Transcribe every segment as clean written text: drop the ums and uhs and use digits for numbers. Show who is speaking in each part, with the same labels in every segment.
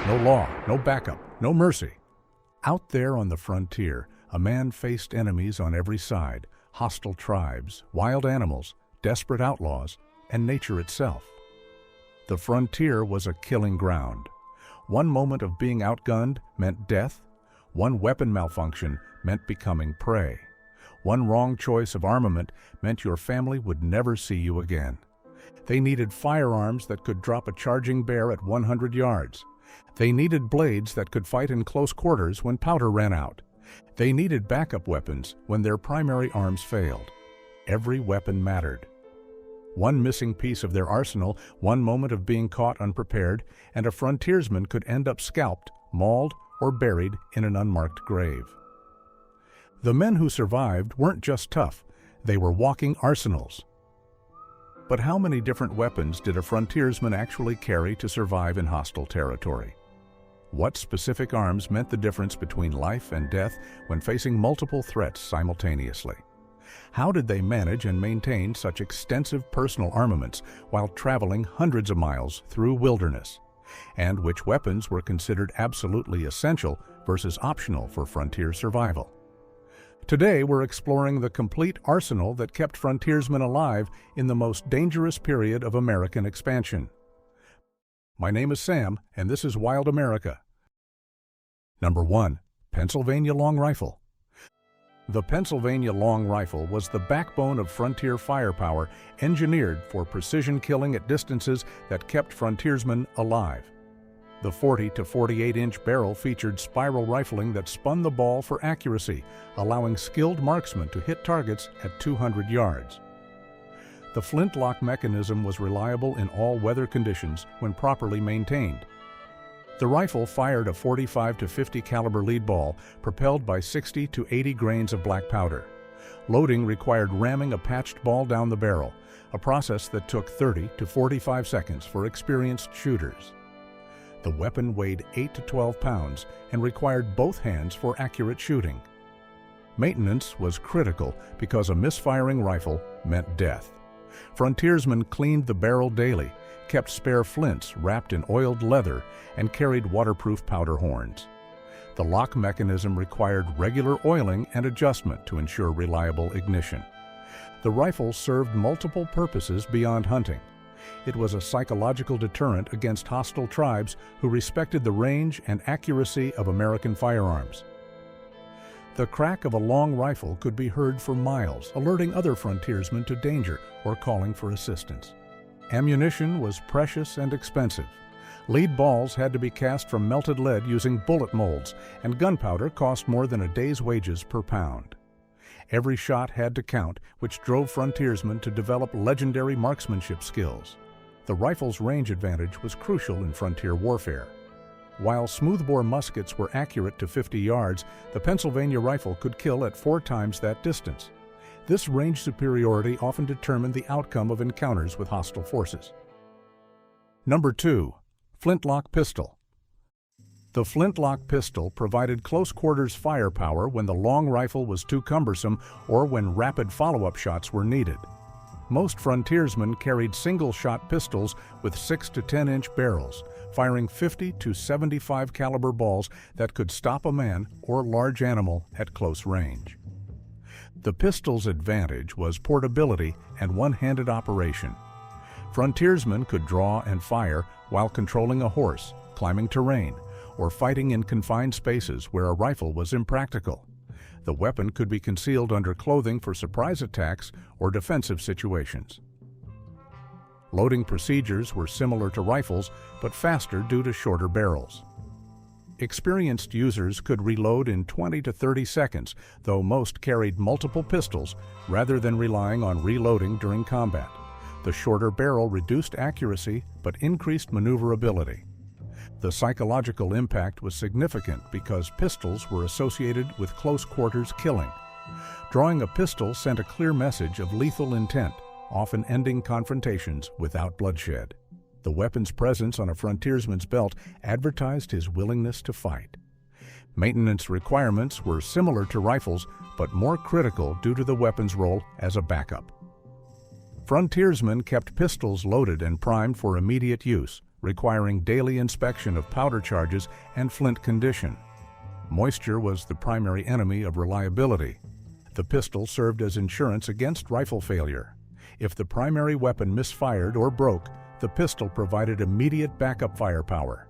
Speaker 1: No law, no backup, no mercy. Out there on the frontier, a man faced enemies on every side, hostile tribes, wild animals, desperate outlaws, and nature itself. The frontier was a killing ground. One moment of being outgunned meant death. One weapon malfunction meant becoming prey. One wrong choice of armament meant your family would never see you again. They needed firearms that could drop a charging bear at 100 yards. They needed blades that could fight in close quarters when powder ran out. They needed backup weapons when their primary arms failed. Every weapon mattered. One missing piece of their arsenal, one moment of being caught unprepared, and a frontiersman could end up scalped, mauled, or buried in an unmarked grave. The men who survived weren't just tough, they were walking arsenals. But how many different weapons did a frontiersman actually carry to survive in hostile territory? What specific arms meant the difference between life and death when facing multiple threats simultaneously? How did they manage and maintain such extensive personal armaments while traveling hundreds of miles through wilderness? And which weapons were considered absolutely essential versus optional for frontier survival? Today, we're exploring the complete arsenal that kept frontiersmen alive in the most dangerous period of American expansion. My name is Sam, and this is Wild America. Number 1. Pennsylvania Long Rifle. The Pennsylvania Long Rifle was the backbone of frontier firepower, engineered for precision killing at distances that kept frontiersmen alive. The 40 to 48-inch barrel featured spiral rifling that spun the ball for accuracy, allowing skilled marksmen to hit targets at 200 yards. The flintlock mechanism was reliable in all weather conditions when properly maintained. The rifle fired a 45 to 50 caliber lead ball propelled by 60 to 80 grains of black powder. Loading required ramming a patched ball down the barrel, a process that took 30 to 45 seconds for experienced shooters. The weapon weighed 8 to 12 pounds and required both hands for accurate shooting. Maintenance was critical because a misfiring rifle meant death. Frontiersmen cleaned the barrel daily, kept spare flints wrapped in oiled leather, and carried waterproof powder horns. The lock mechanism required regular oiling and adjustment to ensure reliable ignition. The rifle served multiple purposes beyond hunting. It was a psychological deterrent against hostile tribes who respected the range and accuracy of American firearms. The crack of a long rifle could be heard for miles, alerting other frontiersmen to danger or calling for assistance. Ammunition was precious and expensive. Lead balls had to be cast from melted lead using bullet molds, and gunpowder cost more than a day's wages per pound. Every shot had to count, which drove frontiersmen to develop legendary marksmanship skills. The rifle's range advantage was crucial in frontier warfare. While smoothbore muskets were accurate to 50 yards, the Pennsylvania rifle could kill at 4 times that distance. This range superiority often determined the outcome of encounters with hostile forces. Number 2. Flintlock Pistol. The Flintlock Pistol provided close-quarters firepower when the long rifle was too cumbersome or when rapid follow-up shots were needed. Most frontiersmen carried single-shot pistols with 6 to 10-inch barrels, firing 50 to 75 caliber balls that could stop a man or large animal at close range. The pistol's advantage was portability and one-handed operation. Frontiersmen could draw and fire while controlling a horse, climbing terrain, or fighting in confined spaces where a rifle was impractical. The weapon could be concealed under clothing for surprise attacks or defensive situations. Loading procedures were similar to rifles, but faster due to shorter barrels. Experienced users could reload in 20 to 30 seconds, though most carried multiple pistols rather than relying on reloading during combat. The shorter barrel reduced accuracy but increased maneuverability. The psychological impact was significant because pistols were associated with close-quarters killing. Drawing a pistol sent a clear message of lethal intent, often ending confrontations without bloodshed. The weapon's presence on a frontiersman's belt advertised his willingness to fight. Maintenance requirements were similar to rifles, but more critical due to the weapon's role as a backup. Frontiersmen kept pistols loaded and primed for immediate use, requiring daily inspection of powder charges and flint condition. Moisture was the primary enemy of reliability. The pistol served as insurance against rifle failure. If the primary weapon misfired or broke, the pistol provided immediate backup firepower.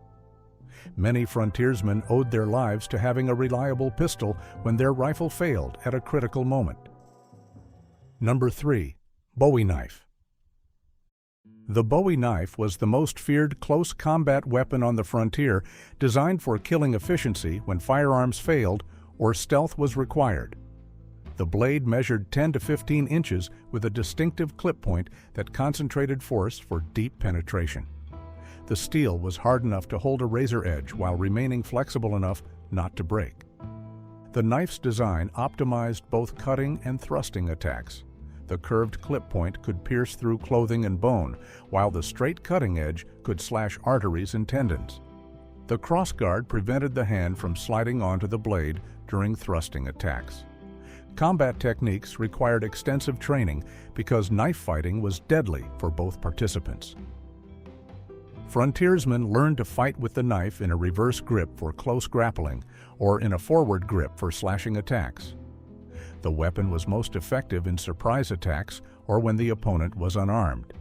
Speaker 1: Many frontiersmen owed their lives to having a reliable pistol when their rifle failed at a critical moment. Number 3. Bowie Knife. The Bowie knife was the most feared close combat weapon on the frontier, designed for killing efficiency when firearms failed or stealth was required. The blade measured 10 to 15 inches with a distinctive clip point that concentrated force for deep penetration. The steel was hard enough to hold a razor edge while remaining flexible enough not to break. The knife's design optimized both cutting and thrusting attacks. The curved clip point could pierce through clothing and bone, while the straight cutting edge could slash arteries and tendons. The crossguard prevented the hand from sliding onto the blade during thrusting attacks. Combat techniques required extensive training because knife fighting was deadly for both participants. Frontiersmen learned to fight with the knife in a reverse grip for close grappling or in a forward grip for slashing attacks. The weapon was most effective in surprise attacks or when the opponent was unarmed.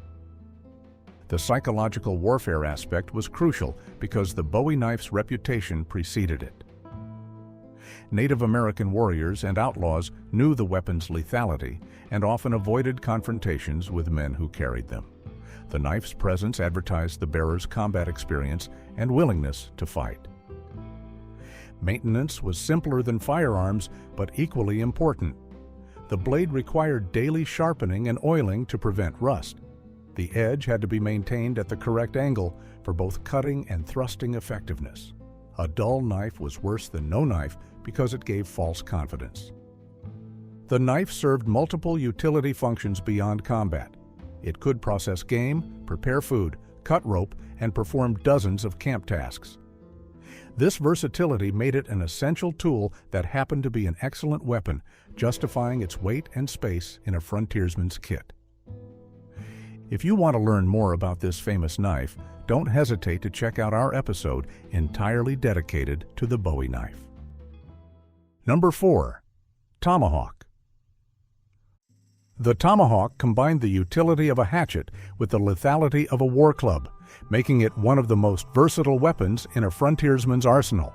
Speaker 1: The psychological warfare aspect was crucial because the Bowie knife's reputation preceded it. Native American warriors and outlaws knew the weapon's lethality and often avoided confrontations with men who carried them. The knife's presence advertised the bearer's combat experience and willingness to fight. Maintenance was simpler than firearms, but equally important. The blade required daily sharpening and oiling to prevent rust. The edge had to be maintained at the correct angle for both cutting and thrusting effectiveness. A dull knife was worse than no knife because it gave false confidence. The knife served multiple utility functions beyond combat. It could process game, prepare food, cut rope, and perform dozens of camp tasks. This versatility made it an essential tool that happened to be an excellent weapon, justifying its weight and space in a frontiersman's kit. If you want to learn more about this famous knife, don't hesitate to check out our episode entirely dedicated to the Bowie knife. Number 4. Tomahawk. The tomahawk combined the utility of a hatchet with the lethality of a war club, making it one of the most versatile weapons in a frontiersman's arsenal.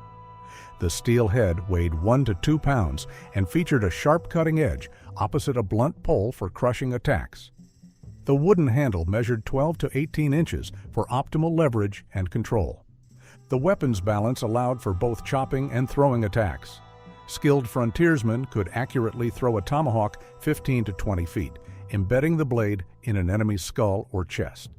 Speaker 1: The steel head weighed 1 to 2 pounds and featured a sharp cutting edge opposite a blunt pole for crushing attacks. The wooden handle measured 12 to 18 inches for optimal leverage and control. The weapon's balance allowed for both chopping and throwing attacks. Skilled frontiersmen could accurately throw a tomahawk 15 to 20 feet, embedding the blade in an enemy's skull or chest.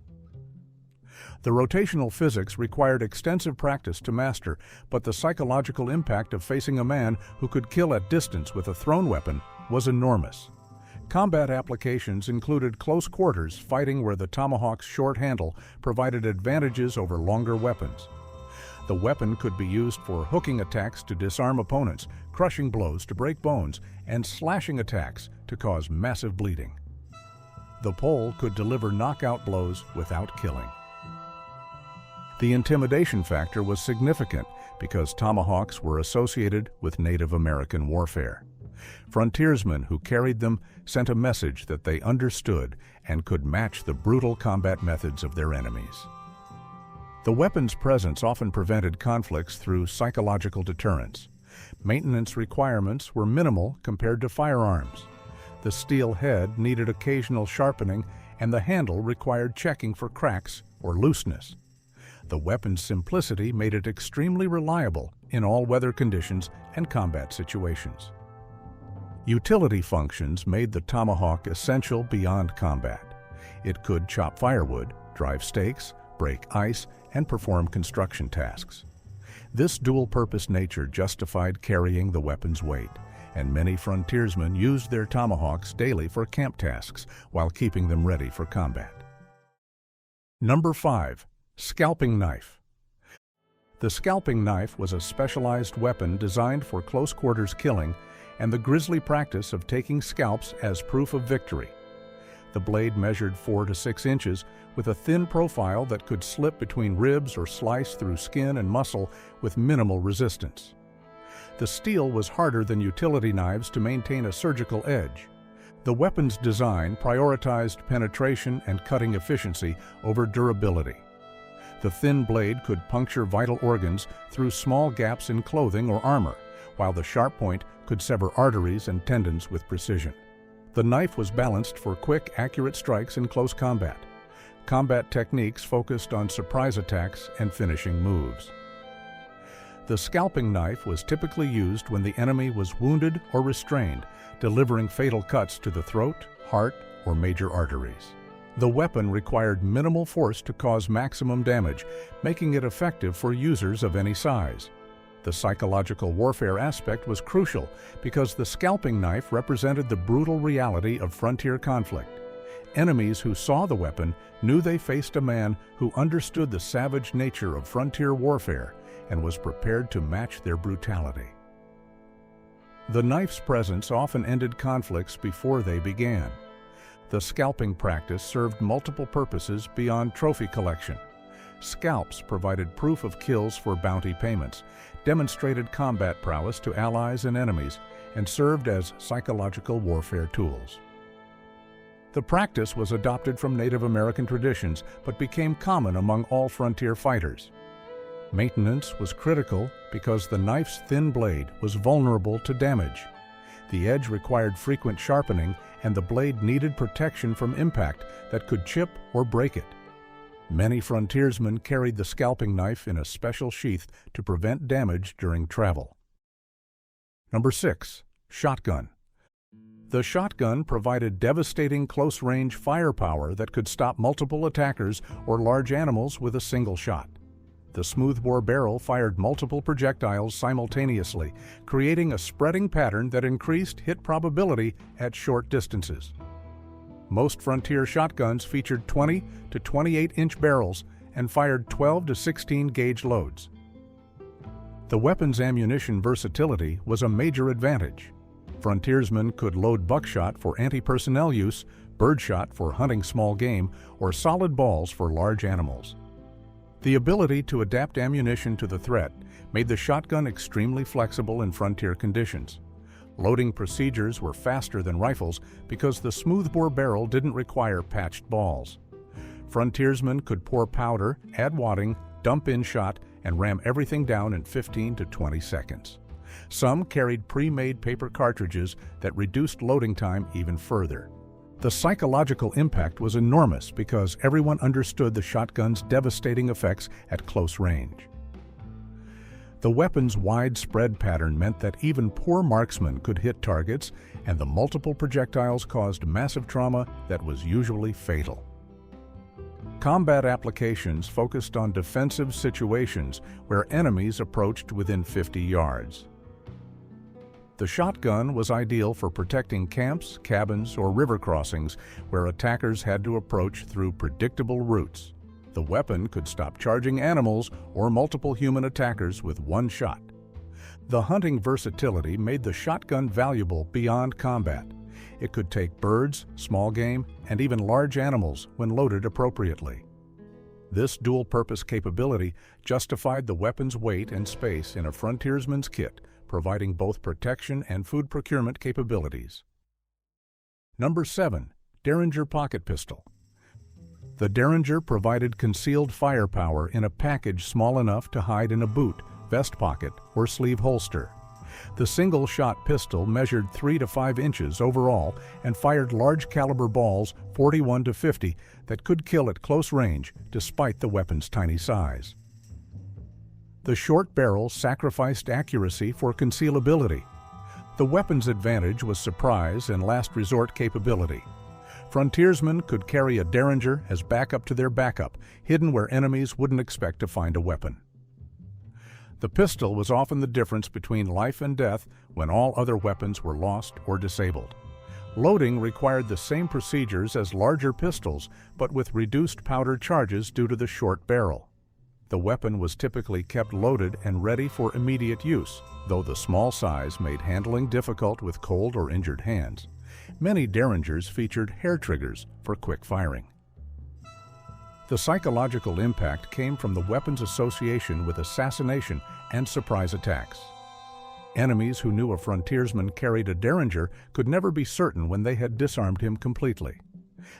Speaker 1: The rotational physics required extensive practice to master, but the psychological impact of facing a man who could kill at distance with a thrown weapon was enormous. Combat applications included close quarters fighting where the tomahawk's short handle provided advantages over longer weapons. The weapon could be used for hooking attacks to disarm opponents, crushing blows to break bones, and slashing attacks to cause massive bleeding. The pole could deliver knockout blows without killing. The intimidation factor was significant because tomahawks were associated with Native American warfare. Frontiersmen who carried them sent a message that they understood and could match the brutal combat methods of their enemies. The weapon's presence often prevented conflicts through psychological deterrence. Maintenance requirements were minimal compared to firearms. The steel head needed occasional sharpening, and the handle required checking for cracks or looseness. The weapon's simplicity made it extremely reliable in all weather conditions and combat situations. Utility functions made the tomahawk essential beyond combat. It could chop firewood, drive stakes, break ice, and perform construction tasks. This dual-purpose nature justified carrying the weapon's weight, and many frontiersmen used their tomahawks daily for camp tasks while keeping them ready for combat. Number 5. Scalping Knife. The scalping knife was a specialized weapon designed for close-quarters killing and the grisly practice of taking scalps as proof of victory. The blade measured 4 to 6 inches, with a thin profile that could slip between ribs or slice through skin and muscle with minimal resistance. The steel was harder than utility knives to maintain a surgical edge. The weapon's design prioritized penetration and cutting efficiency over durability. The thin blade could puncture vital organs through small gaps in clothing or armor, while the sharp point could sever arteries and tendons with precision. The knife was balanced for quick, accurate strikes in close combat. Combat techniques focused on surprise attacks and finishing moves. The scalping knife was typically used when the enemy was wounded or restrained, delivering fatal cuts to the throat, heart, or major arteries. The weapon required minimal force to cause maximum damage, making it effective for users of any size. The psychological warfare aspect was crucial because the scalping knife represented the brutal reality of frontier conflict. Enemies who saw the weapon knew they faced a man who understood the savage nature of frontier warfare and was prepared to match their brutality. The knife's presence often ended conflicts before they began. The scalping practice served multiple purposes beyond trophy collection. Scalps provided proof of kills for bounty payments, demonstrated combat prowess to allies and enemies, and served as psychological warfare tools. The practice was adopted from Native American traditions but became common among all frontier fighters. Maintenance was critical because the knife's thin blade was vulnerable to damage. The edge required frequent sharpening, and the blade needed protection from impact that could chip or break it. Many frontiersmen carried the scalping knife in a special sheath to prevent damage during travel. Number 6. Shotgun. The shotgun provided devastating close-range firepower that could stop multiple attackers or large animals with a single shot. The smoothbore barrel fired multiple projectiles simultaneously, creating a spreading pattern that increased hit probability at short distances. Most frontier shotguns featured 20 to 28-inch barrels and fired 12 to 16-gauge loads. The weapon's ammunition versatility was a major advantage. Frontiersmen could load buckshot for anti-personnel use, birdshot for hunting small game, or solid balls for large animals. The ability to adapt ammunition to the threat made the shotgun extremely flexible in frontier conditions. Loading procedures were faster than rifles because the smoothbore barrel didn't require patched balls. Frontiersmen could pour powder, add wadding, dump in shot, and ram everything down in 15 to 20 seconds. Some carried pre-made paper cartridges that reduced loading time even further. The psychological impact was enormous because everyone understood the shotgun's devastating effects at close range. The weapon's widespread pattern meant that even poor marksmen could hit targets, and the multiple projectiles caused massive trauma that was usually fatal. Combat applications focused on defensive situations where enemies approached within 50 yards. The shotgun was ideal for protecting camps, cabins, or river crossings where attackers had to approach through predictable routes. The weapon could stop charging animals or multiple human attackers with one shot. The hunting versatility made the shotgun valuable beyond combat. It could take birds, small game, and even large animals when loaded appropriately. This dual-purpose capability justified the weapon's weight and space in a frontiersman's kit, providing both protection and food procurement capabilities. Number 7. Derringer Pocket Pistol. The Derringer provided concealed firepower in a package small enough to hide in a boot, vest pocket, or sleeve holster. The single-shot pistol measured 3 to 5 inches overall and fired large-caliber balls 41 to 50 that could kill at close range despite the weapon's tiny size. The short barrel sacrificed accuracy for concealability. The weapon's advantage was surprise and last resort capability. Frontiersmen could carry a Derringer as backup to their backup, hidden where enemies wouldn't expect to find a weapon. The pistol was often the difference between life and death when all other weapons were lost or disabled. Loading required the same procedures as larger pistols, but with reduced powder charges due to the short barrel. The weapon was typically kept loaded and ready for immediate use, though the small size made handling difficult with cold or injured hands. Many Derringers featured hair triggers for quick firing. The psychological impact came from the weapon's association with assassination and surprise attacks. Enemies who knew a frontiersman carried a Derringer could never be certain when they had disarmed him completely.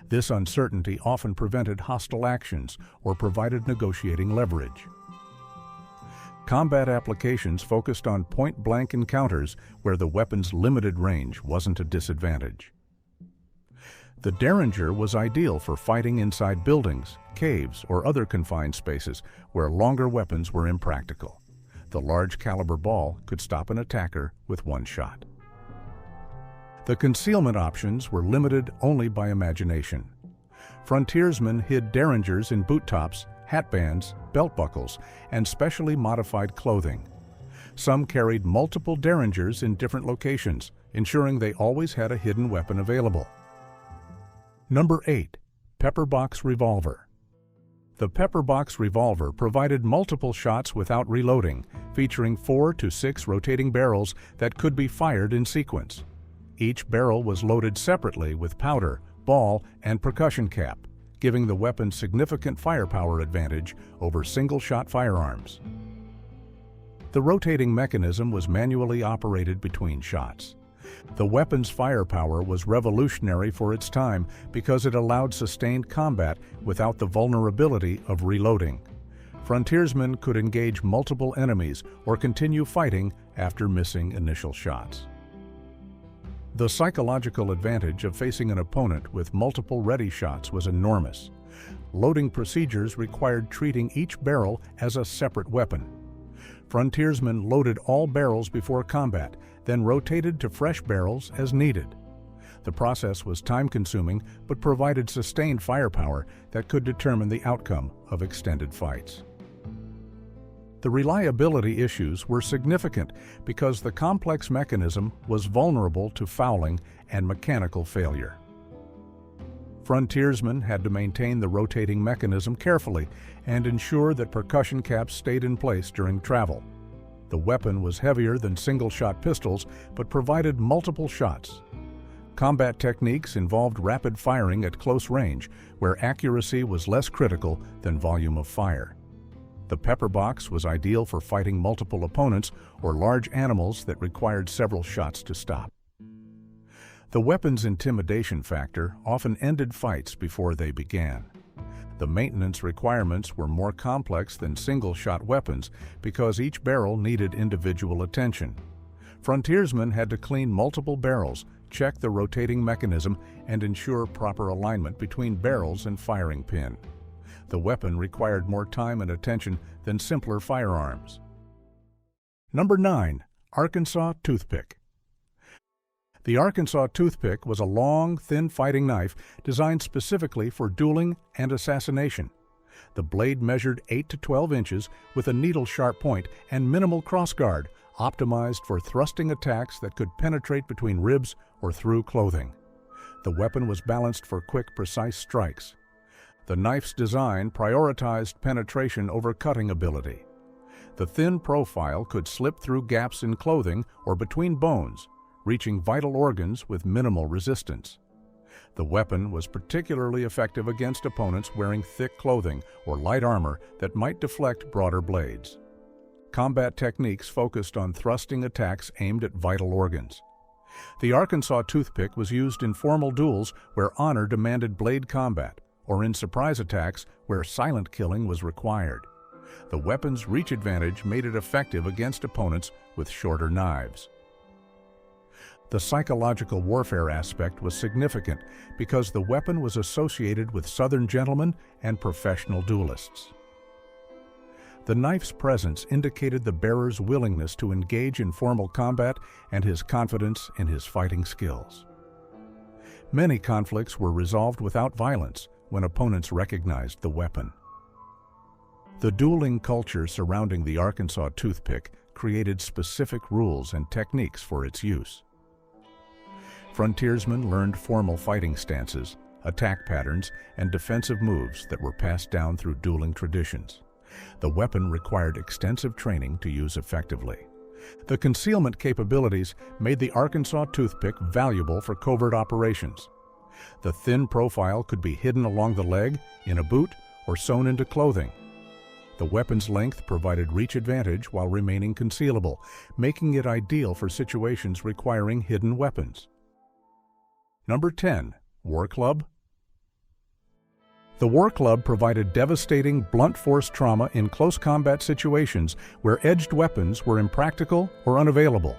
Speaker 1: This uncertainty often prevented hostile actions or provided negotiating leverage. Combat applications focused on point-blank encounters where the weapon's limited range wasn't a disadvantage. The Derringer was ideal for fighting inside buildings, caves, or other confined spaces where longer weapons were impractical. The large-caliber ball could stop an attacker with one shot. The concealment options were limited only by imagination. Frontiersmen hid Derringers in boot tops, hat bands, belt buckles, and specially modified clothing. Some carried multiple Derringers in different locations, ensuring they always had a hidden weapon available. Number 8. Pepperbox Revolver. The Pepperbox Revolver provided multiple shots without reloading, featuring 4 to 6 rotating barrels that could be fired in sequence. Each barrel was loaded separately with powder, ball, and percussion cap, giving the weapon significant firepower advantage over single-shot firearms. The rotating mechanism was manually operated between shots. The weapon's firepower was revolutionary for its time because it allowed sustained combat without the vulnerability of reloading. Frontiersmen could engage multiple enemies or continue fighting after missing initial shots. The psychological advantage of facing an opponent with multiple ready shots was enormous. Loading procedures required treating each barrel as a separate weapon. Frontiersmen loaded all barrels before combat, then rotated to fresh barrels as needed. The process was time-consuming but provided sustained firepower that could determine the outcome of extended fights. The reliability issues were significant because the complex mechanism was vulnerable to fouling and mechanical failure. Frontiersmen had to maintain the rotating mechanism carefully and ensure that percussion caps stayed in place during travel. The weapon was heavier than single-shot pistols but provided multiple shots. Combat techniques involved rapid firing at close range, where accuracy was less critical than volume of fire. The Pepperbox was ideal for fighting multiple opponents or large animals that required several shots to stop. The weapon's intimidation factor often ended fights before they began. The maintenance requirements were more complex than single-shot weapons because each barrel needed individual attention. Frontiersmen had to clean multiple barrels, check the rotating mechanism, and ensure proper alignment between barrels and firing pin. The weapon required more time and attention than simpler firearms. Number 9. Arkansas Toothpick. The Arkansas Toothpick was a long, thin fighting knife designed specifically for dueling and assassination. The blade measured 8 to 12 inches with a needle-sharp point and minimal crossguard, optimized for thrusting attacks that could penetrate between ribs or through clothing. The weapon was balanced for quick, precise strikes. The knife's design prioritized penetration over cutting ability. The thin profile could slip through gaps in clothing or between bones, reaching vital organs with minimal resistance. The weapon was particularly effective against opponents wearing thick clothing or light armor that might deflect broader blades. Combat techniques focused on thrusting attacks aimed at vital organs. The Arkansas Toothpick was used in formal duels where honor demanded blade combat, or in surprise attacks where silent killing was required. The weapon's reach advantage made it effective against opponents with shorter knives. The psychological warfare aspect was significant because the weapon was associated with Southern gentlemen and professional duelists. The knife's presence indicated the bearer's willingness to engage in formal combat and his confidence in his fighting skills. Many conflicts were resolved without violence when opponents recognized the weapon. The dueling culture surrounding the Arkansas Toothpick created specific rules and techniques for its use. Frontiersmen learned formal fighting stances, attack patterns, and defensive moves that were passed down through dueling traditions. The weapon required extensive training to use effectively. The concealment capabilities made the Arkansas Toothpick valuable for covert operations. The thin profile could be hidden along the leg, in a boot, or sewn into clothing. The weapon's length provided reach advantage while remaining concealable, making it ideal for situations requiring hidden weapons. Number 10. War Club. The War Club provided devastating blunt force trauma in close combat situations where edged weapons were impractical or unavailable.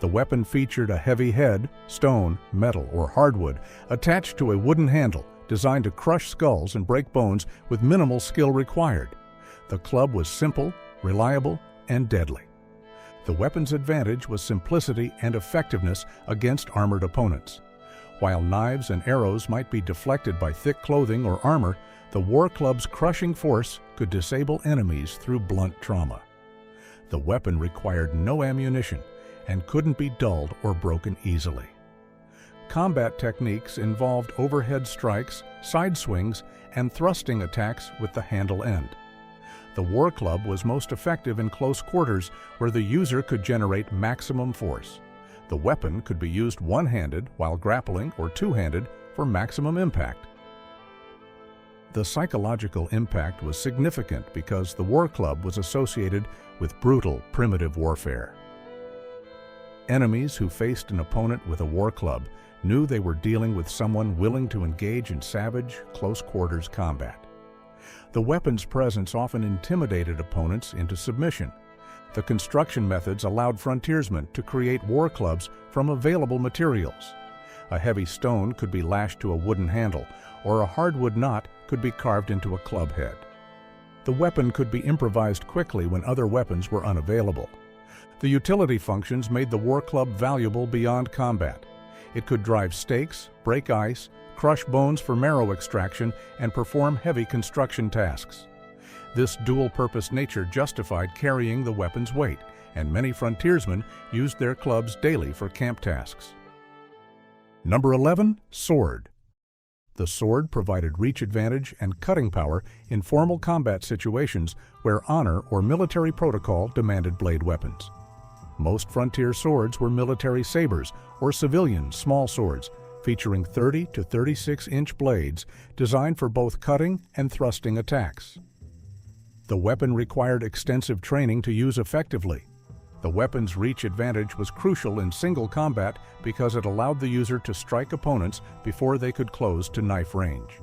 Speaker 1: The weapon featured a heavy head, stone, metal, or hardwood, attached to a wooden handle designed to crush skulls and break bones with minimal skill required. The club was simple, reliable, and deadly. The weapon's advantage was simplicity and effectiveness against armored opponents. While knives and arrows might be deflected by thick clothing or armor, the War Club's crushing force could disable enemies through blunt trauma. The weapon required no ammunition and couldn't be dulled or broken easily. Combat techniques involved overhead strikes, side swings, and thrusting attacks with the handle end. The War Club was most effective in close quarters where the user could generate maximum force. The weapon could be used one-handed while grappling or two-handed for maximum impact. The psychological impact was significant because the War Club was associated with brutal, primitive warfare. Enemies who faced an opponent with a War Club knew they were dealing with someone willing to engage in savage, close-quarters combat. The weapon's presence often intimidated opponents into submission. The construction methods allowed frontiersmen to create war clubs from available materials. A heavy stone could be lashed to a wooden handle, or a hardwood knot could be carved into a club head. The weapon could be improvised quickly when other weapons were unavailable. The utility functions made the war club valuable beyond combat. It could drive stakes, break ice, crush bones for marrow extraction, and perform heavy construction tasks. This dual-purpose nature justified carrying the weapon's weight, and many frontiersmen used their clubs daily for camp tasks. Number 11. Sword. The sword provided reach advantage and cutting power in formal combat situations where honor or military protocol demanded blade weapons. Most frontier swords were military sabers or civilian small swords, featuring 30 to 36-inch blades designed for both cutting and thrusting attacks. The weapon required extensive training to use effectively. The weapon's reach advantage was crucial in single combat because it allowed the user to strike opponents before they could close to knife range.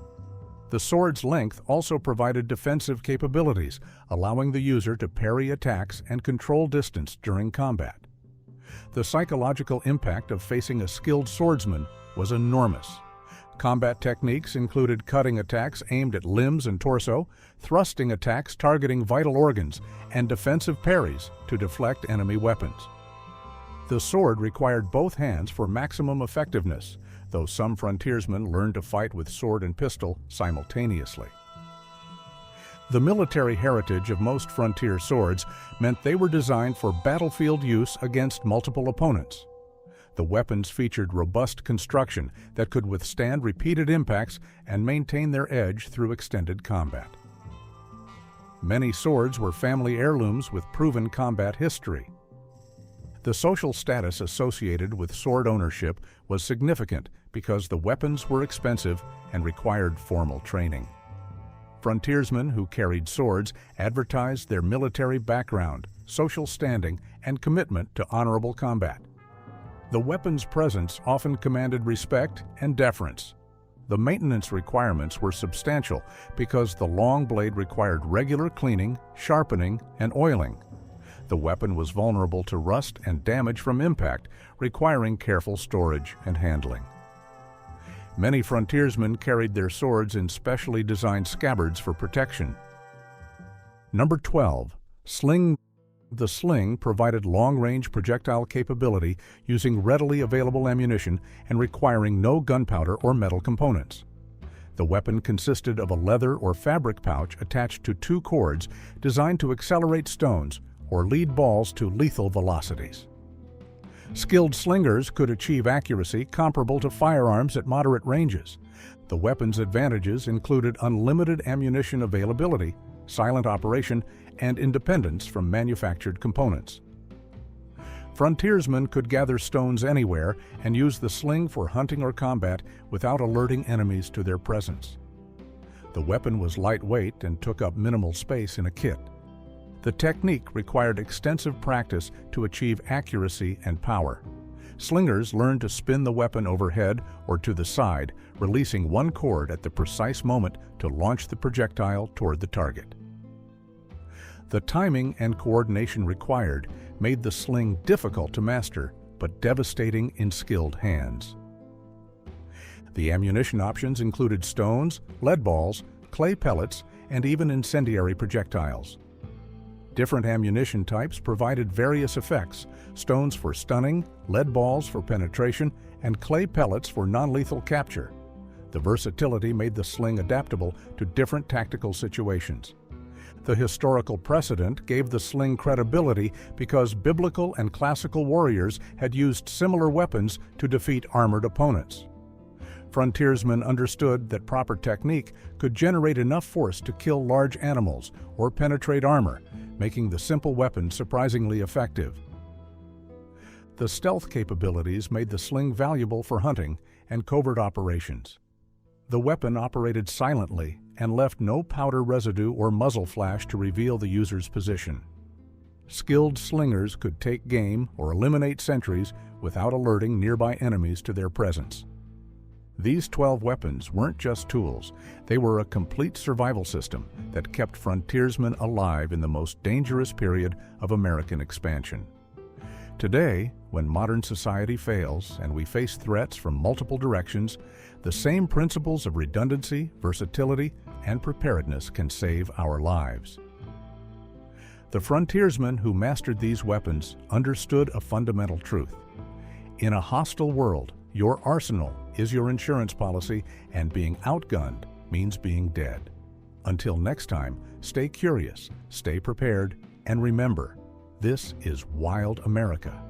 Speaker 1: The sword's length also provided defensive capabilities, allowing the user to parry attacks and control distance during combat. The psychological impact of facing a skilled swordsman was enormous. Combat techniques included cutting attacks aimed at limbs and torso, thrusting attacks targeting vital organs, and defensive parries to deflect enemy weapons. The sword required both hands for maximum effectiveness, though some frontiersmen learned to fight with sword and pistol simultaneously. The military heritage of most frontier swords meant they were designed for battlefield use against multiple opponents. The weapons featured robust construction that could withstand repeated impacts and maintain their edge through extended combat. Many swords were family heirlooms with proven combat history. The social status associated with sword ownership was significant because the weapons were expensive and required formal training. Frontiersmen who carried swords advertised their military background, social standing, and commitment to honorable combat. The weapon's presence often commanded respect and deference. The maintenance requirements were substantial because the long blade required regular cleaning, sharpening, and oiling. The weapon was vulnerable to rust and damage from impact, requiring careful storage and handling. Many frontiersmen carried their swords in specially designed scabbards for protection. Number 12. Sling. The sling provided long-range projectile capability using readily available ammunition and requiring no gunpowder or metal components. The weapon consisted of a leather or fabric pouch attached to two cords designed to accelerate stones or lead balls to lethal velocities. Skilled slingers could achieve accuracy comparable to firearms at moderate ranges. The weapon's advantages included unlimited ammunition availability, silent operation, and independence from manufactured components. Frontiersmen could gather stones anywhere and use the sling for hunting or combat without alerting enemies to their presence. The weapon was lightweight and took up minimal space in a kit. The technique required extensive practice to achieve accuracy and power. Slingers learned to spin the weapon overhead or to the side, releasing one cord at the precise moment to launch the projectile toward the target. The timing and coordination required made the sling difficult to master, but devastating in skilled hands. The ammunition options included stones, lead balls, clay pellets, and even incendiary projectiles. Different ammunition types provided various effects: stones for stunning, lead balls for penetration, and clay pellets for non-lethal capture. The versatility made the sling adaptable to different tactical situations. The historical precedent gave the sling credibility because biblical and classical warriors had used similar weapons to defeat armored opponents. Frontiersmen understood that proper technique could generate enough force to kill large animals or penetrate armor, making the simple weapon surprisingly effective. The stealth capabilities made the sling valuable for hunting and covert operations. The weapon operated silently and left no powder residue or muzzle flash to reveal the user's position. Skilled slingers could take game or eliminate sentries without alerting nearby enemies to their presence. These 12 weapons weren't just tools, they were a complete survival system that kept frontiersmen alive in the most dangerous period of American expansion. Today, when modern society fails and we face threats from multiple directions, the same principles of redundancy, versatility, and preparedness can save our lives. The frontiersmen who mastered these weapons understood a fundamental truth. In a hostile world, your arsenal is your insurance policy, and being outgunned means being dead. Until next time, stay curious, stay prepared, and remember, this is Wild America.